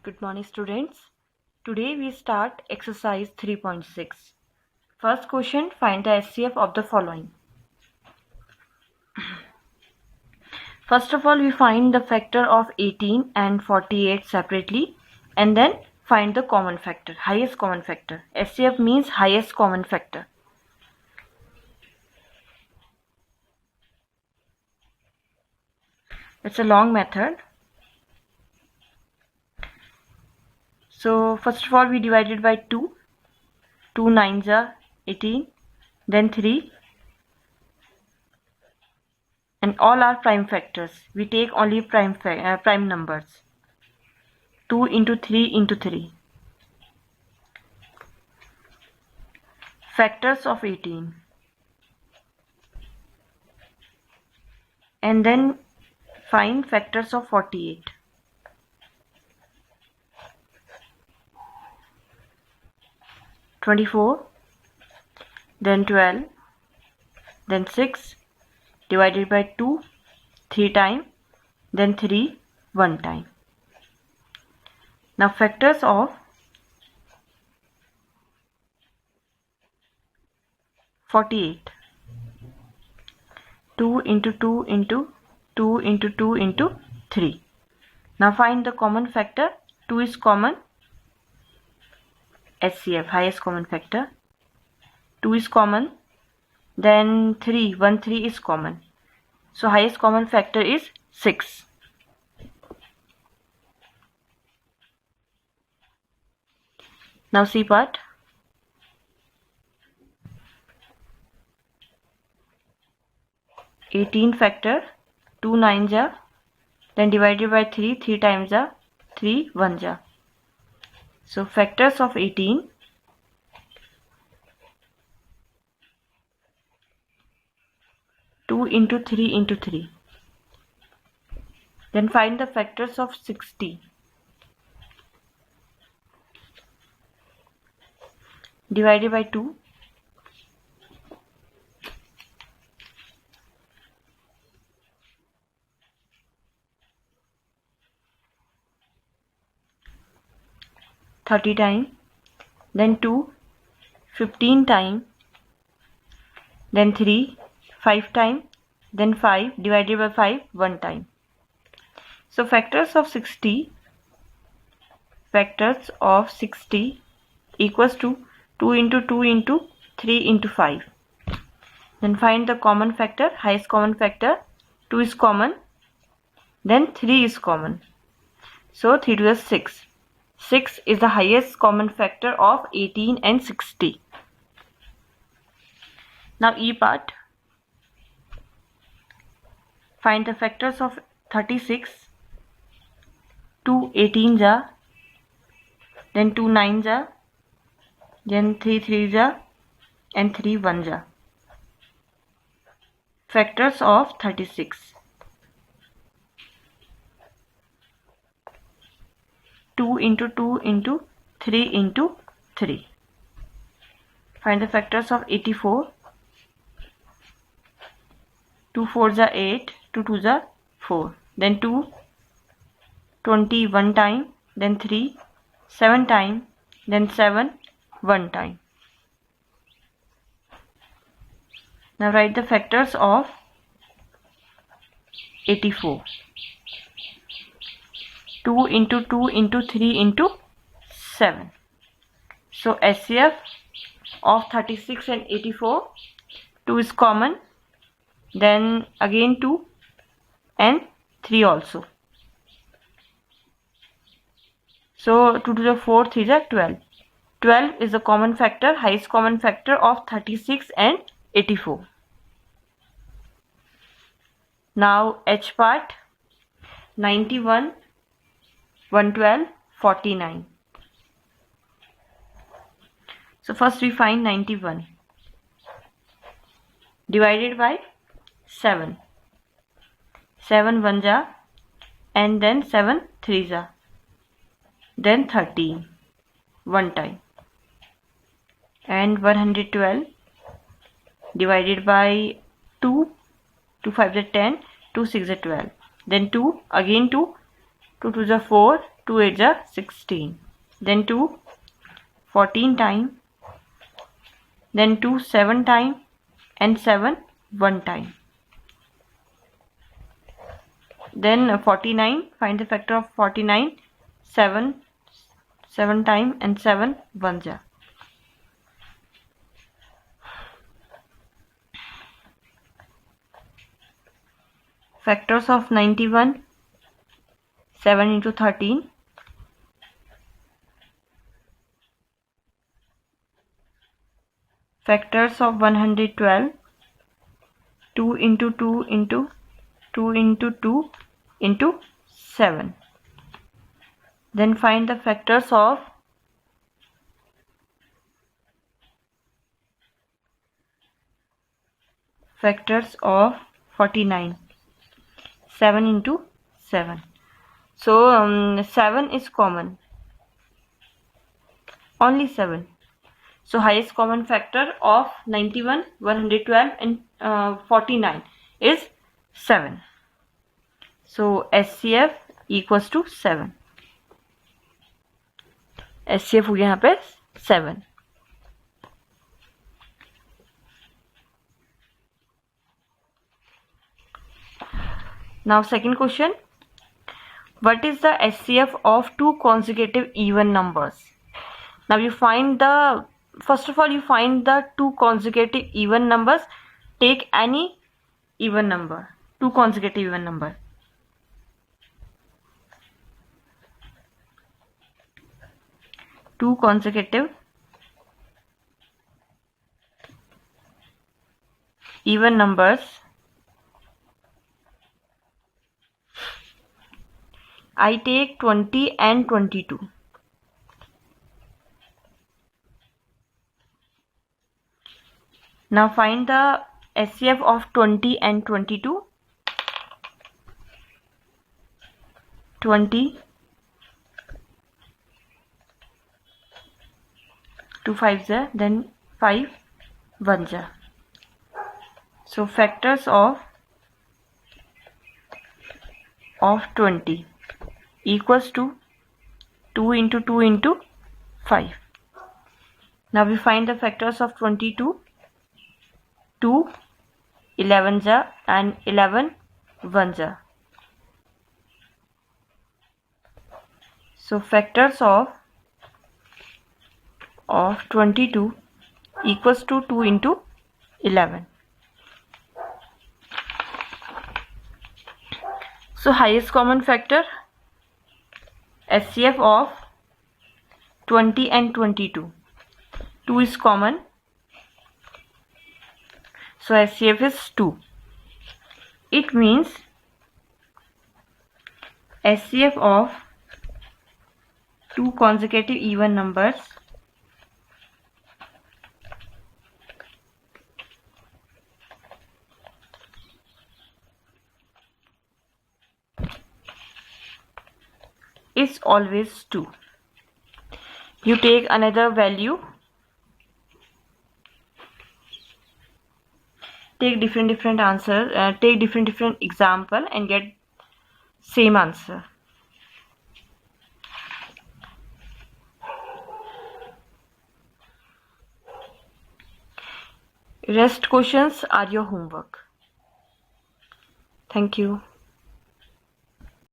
Good morning, students. Today we start exercise 3.6. First question, find the HCF of the following. First of all, we find the factor of 18 and 48 separately and then find the common factor, highest common factor. HCF means highest common factor. It's a long method. So first of all, we divide it by 2. 2 9s are 18, then 3, and all are prime factors. We take only prime numbers. 2 into 3 into 3. Factors of 18. And then find factors of 48. 24, then 12, then 6, divided by 2, 3 times, then 3, 1 time. Now factors of 48. 2 into 2 into 2 into 2 into 3. Now find the common factor. 2 is common. HCF, highest common factor. 2 is common. Then 3 is common. So highest common factor is 6. Now see part. 18 factor, 2 9s are, then divided by 3, 3 times are, 3 1s are. So factors of 18. 2 into 3 into 3. Then find the factors of 60. Divided by 2. 30 times, then 2, 15 times, then 3, 5 times, then 5, divided by 5, 1 time. So factors of 60 equals to 2 into 2 into 3 into 5. Then find the common factor, highest common factor. 2 is common, then 3 is common. So 3 to the 6. 6 is the highest common factor of 18 and 60. Now E part. Find the factors of 36. 2 18s are, then 2 9s are, then 3 3s are, and 3 1s are. Factors of 36. 2 into 2 into 3 into 3. Find the factors of 84. 2 4s are 8, 2 2s are 4. Then 2, 20 1 time, then 3, 7 time, then 7, 1 time. Now write the factors of 84. 2 into 2 into 3 into 7. So HCF of 36 and 84, 2 is common, then again 2 and 3 also. So 2 to the 4, 3 is 12. 12 is the common factor, highest common factor of 36 and 84. Now H part. 91, 112, 49. So first we find 91. Divided by 7. 7 1s are, and then 7 3s are. Then 13, 1 time. And 112 divided by 2, 2 5s are 10, 2 6s are 12. Then 2, again 2, 2 2s are 4, 2 8 ja 16, then 2 14 time, then 2 7 time, and 7 1 time. Then 49, find the factor of 49, 7 time, and 7 1 ja. Factors of 91, 7 into 13, factors of 112, 2 into 2 into 2 into 2 into 7. Then find the factors of 49, 7 into 7. So 7 is common, only 7. So highest common factor of 91, 112 and 49 is 7. So SCF equals to 7. SCF हो गया यहाँ पे 7. Now second question. What is the SCF of two consecutive even numbers? Now you find the, first of all you find the two consecutive even numbers. Take any even number, two consecutive even number. Two consecutive even numbers. I take 20 and 22. Now find the SCF of 20 and 22. 20, 2 5s are, then 5 1s are. So factors of 20 equals to 2 into 2 into 5. Now we find the factors of 22. 2 11s are and 11 1s are. So factors of 22 equals to 2 into 11. So highest common factor, SCF of 20 and 22. 2 is common, so SCF is 2. It means SCF of two consecutive even numbers is always 2. You take another value, take different answer, take different example and get same answer. Rest questions are your homework. Thank you.